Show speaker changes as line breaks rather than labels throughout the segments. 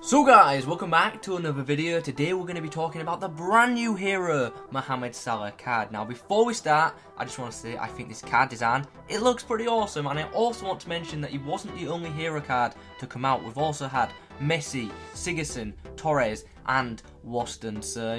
So guys, welcome back to another video. Today we're going to be talking about the brand new Hero Mohamed Salah card. Now before we start, I just want to say I think this card design, it looks pretty awesome, and I also want to mention that he wasn't the only Hero card to come out. We've also had Messi, Sigurðsson, Torres and Waston. So,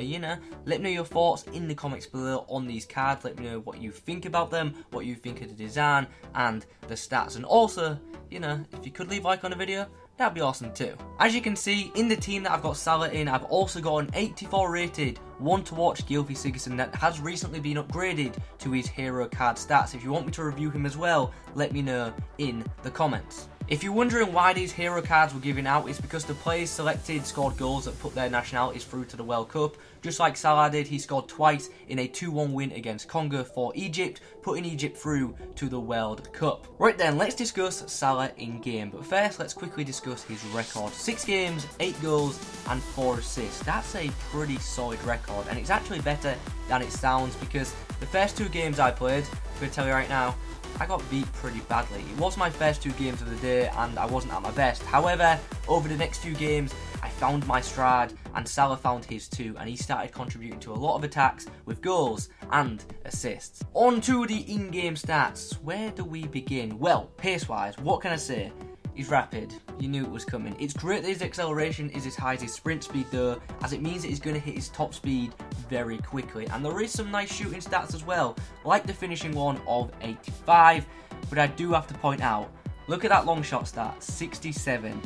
let me know your thoughts in the comments below on these cards. Let me know what you think about them, what you think of the design and the stats. And also, if you could leave a like on the video, that'd be awesome too. As you can see, in the team that I've got Salah in, I've also got an 84 rated one to watch Gylfi Sigurðsson that has recently been upgraded to his hero card stats. If you want me to review him as well, let me know in the comments. If you're wondering why these hero cards were given out, it's because the players selected scored goals that put their nationalities through to the World Cup. Just like Salah did, he scored twice in a 2-1 win against Congo for Egypt, putting Egypt through to the World Cup. Right then, let's discuss Salah in game. But first, let's quickly discuss his record. 6 games, 8 goals and 4 assists. That's a pretty solid record, and it's actually better than it sounds, because the first 2 games I played, I'm going to tell you right now, I got beat pretty badly. It was my first 2 games of the day and I wasn't at my best. However, over the next few games, I found my stride and Salah found his too, and he started contributing to a lot of attacks with goals and assists. On to the in-game stats. Where do we begin? Well, pace-wise, what can I say? He's rapid. You knew it was coming. It's great that his acceleration is as high as his sprint speed though, as it means that he's going to hit his top speed very quickly. And there is some nice shooting stats as well, like the finishing one of 85. But I do have to point out, look at that long shot stat, 67.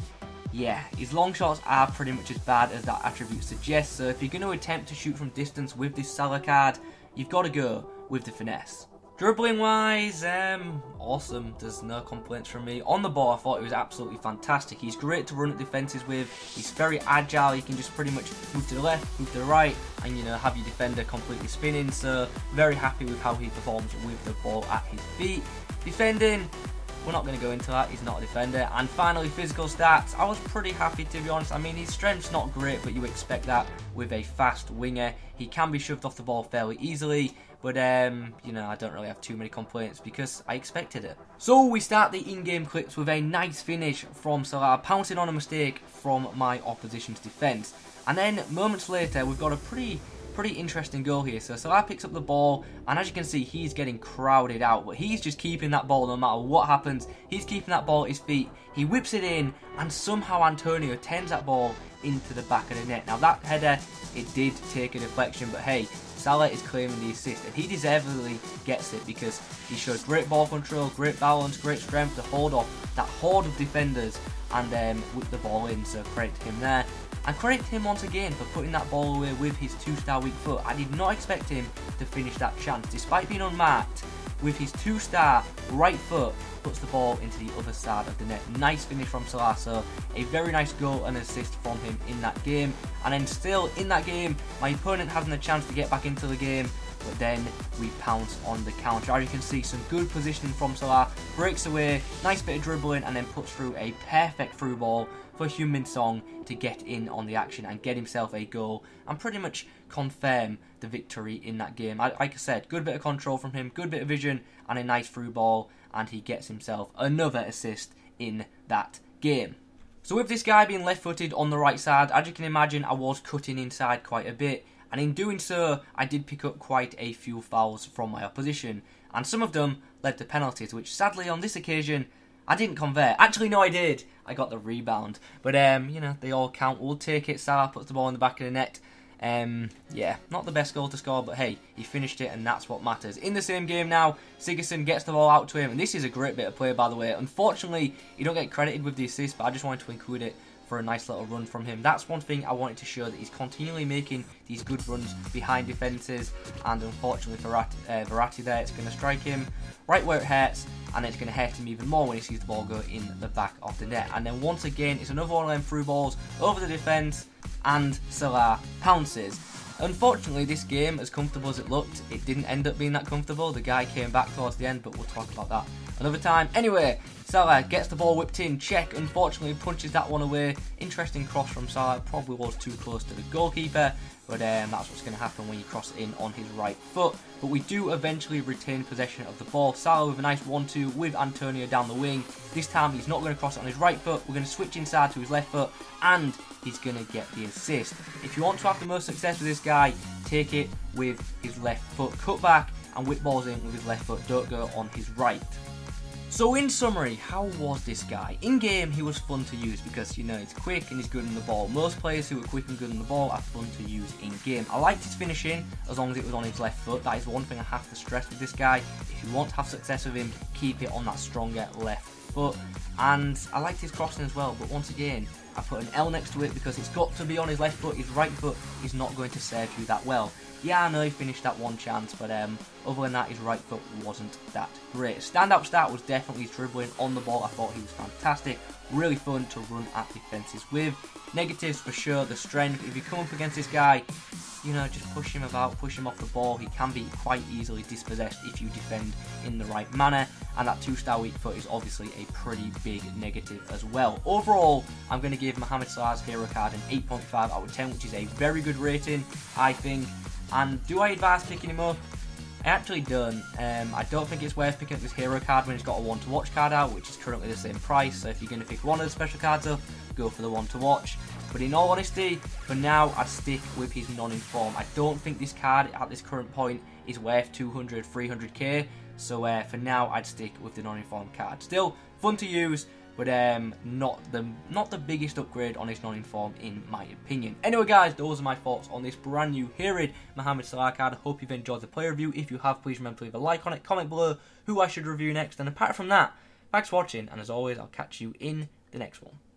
Yeah, his long shots are pretty much as bad as that attribute suggests. So if you're going to attempt to shoot from distance with this Salah card, you've got to go with the finesse. Dribbling wise, awesome. There's no complaints from me. On the ball, I thought it was absolutely fantastic. He's great to run at defences with. He's very agile. He can just pretty much move to the left, move to the right, and have your defender completely spinning. So very happy with how he performs with the ball at his feet. Defending, we're not going to go into that. He's not a defender. And finally, physical stats. I was pretty happy, to be honest. I mean, his strength's not great, but you expect that with a fast winger. He can be shoved off the ball fairly easily. But, I don't really have too many complaints because I expected it. So we start the in-game clips with a nice finish from Salah, pouncing on a mistake from my opposition's defence. And then moments later, we've got a pretty interesting goal here. So Salah picks up the ball, and as you can see, he's getting crowded out, but he's just keeping that ball no matter what happens. He's keeping that ball at his feet. He whips it in, and somehow Antonio turns that ball into the back of the net. Now that header, it did take a deflection, but hey, Salah is claiming the assist, and he deservedly gets it because he showed great ball control, great balance, great strength to hold off that horde of defenders and whip the ball in. So credit to him there. And credit to him once again for putting that ball away with his 2-star weak foot. I did not expect him to finish that chance. Despite being unmarked, with his 2-star right foot, puts the ball into the other side of the net. Nice finish from Salah, so a very nice goal and assist from him in that game. And then still in that game, my opponent having a chance to get back into the game, but then we pounce on the counter. As you can see, some good positioning from Salah, breaks away, nice bit of dribbling, and then puts through a perfect through ball for Heung-min Son to get in on the action and get himself a goal and pretty much confirm the victory in that game. Like I said, good bit of control from him, good bit of vision, and a nice through ball, and he gets himself another assist in that game. So with this guy being left-footed on the right side, as you can imagine, I was cutting inside quite a bit, and in doing so, I did pick up quite a few fouls from my opposition, and some of them led to penalties, which sadly on this occasion, I didn't convert. Actually, no, I did. I got the rebound. But, they all count. We'll take it. Salah puts the ball in the back of the net. Yeah, not the best goal to score, but hey, he finished it, and that's what matters. In the same game now, Sigurðsson gets the ball out to him, and this is a great bit of play, by the way. Unfortunately, you don't get credited with the assist, but I just wanted to include it for a nice little run from him. That's one thing I wanted to show, that he's continually making these good runs behind defences, and unfortunately for Verratti there, it's going to strike him right where it hurts, and it's going to hurt him even more when he sees the ball go in the back of the net. And then once again, it's another one of them through balls over the defence, and Salah pounces. Unfortunately, this game, as comfortable as it looked, it didn't end up being that comfortable. The guy came back towards the end, but we'll talk about that another time. Anyway, Salah gets the ball whipped in, check, unfortunately punches that one away. Interesting cross from Salah, probably was too close to the goalkeeper, but that's what's going to happen when you cross it in on his right foot. But we do eventually retain possession of the ball. Salah with a nice 1-2 with Antonio down the wing. This time he's not going to cross it on his right foot, we're going to switch inside to his left foot, and he's going to get the assist. If you want to have the most success with this guy, take it with his left foot cutback and whip balls in with his left foot, don't go on his right. So in summary, how was this guy? In game, he was fun to use because, you know, he's quick and he's good on the ball. Most players who are quick and good on the ball are fun to use in game. I liked his finishing as long as it was on his left foot. That is one thing I have to stress with this guy. If you want to have success with him, keep it on that stronger left foot. And I liked his crossing as well, but once again, I put an L next to it because it's got to be on his left foot. His right foot is not going to serve you that well. Yeah, I know he finished that one chance, but other than that, his right foot wasn't that great. Standout stat was definitely his dribbling on the ball. I thought he was fantastic. Really fun to run at defences with. Negatives for sure, the strength. If you come up against this guy, you know, just push him about, push him off the ball. He can be quite easily dispossessed if you defend in the right manner. And that 2-star weak foot is obviously a pretty big negative as well. Overall, I'm going to give Mohamed Salah's hero card an 8.5 out of 10, which is a very good rating, I think. And do I advise picking him up? I actually don't. I don't think it's worth picking up this hero card when he's got a one to watch card out, which is currently the same price. So if you're going to pick one of the special cards up, go for the one to watch. But in all honesty, for now, I'd stick with his non-inform. I don't think this card at this current point is worth 200, 300k. So for now, I'd stick with the non-inform card. Still fun to use, but not the biggest upgrade on his non-inform in my opinion. Anyway guys, those are my thoughts on this brand new Hero Mohamed Salah card. I hope you've enjoyed the player review. If you have, please remember to leave a like on it, comment below who I should review next, and apart from that, thanks for watching, and as always, I'll catch you in the next one.